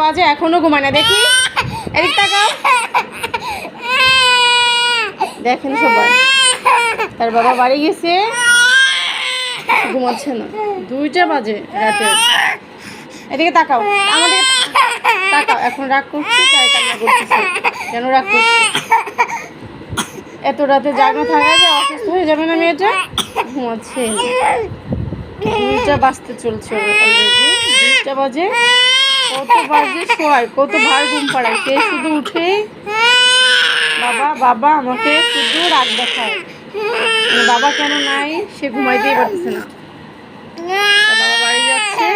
বাজে এখনো ঘুমায় না, দেখি এদিক তাকাও। দেখেন সবাই, তার বাবা বাড়ি গেছে, ঘুমাচ্ছে না, 2টা বাজে রাতে। এদিকে তাকাও, আমাদের তাকাও। এখন রাগ করছে, তাই কান্না করতেছে। কেন রাগ করছে? এত রাতে জাগনা থাকা যে অসুস্থ হয়ে যাবে না মেয়েটা? ঘুমাচ্ছে। 2টা বাজতে চলছে অলরেডি, 2টা বাজে। কত বাজে শোয়ায়, কত ভার ঘুম পাড়ায়, সে শুধু উঠে বাবা বাবা আমাকে শুধু রাগ দেখায়। বাবা কেন নাই সে ঘুমাইতেই পারতেছে না। বাবা বাড়ি যাচ্ছে,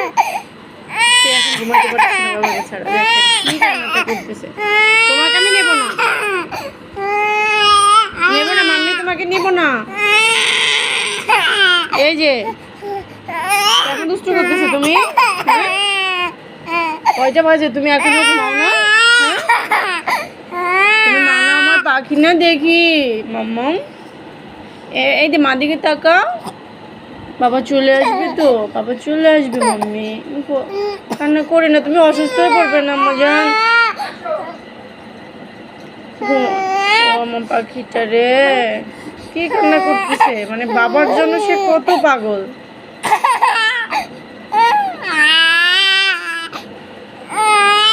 সে এখন ঘুমাইতে পারতেছে না বাবাকে ছাড়া। দেখেন কি কান্নাটা করতেছে। তোমাকে আমি নেবো না, নেবো না মাম্মি, তোমাকে নেবো না। এই যে এখন দুষ্টু করতেছো তুমি। কয়টা বাজে? তুমি এখনো ঘুমাও না? তুমি মা না আমার পাখি না দেখি মাম্মাম। এই যে মা দিকে তাকাও। বাবা চলে আসবে তো, বাবা চলে আসবে মাম্মি। কান্না করে না, তুমি অসুস্থ হয়ে পড়বে না আম্মা জান। আমার পাখিটা রে কি কান্না করতেছে, মানে বাবার জন্য সে কত পাগল।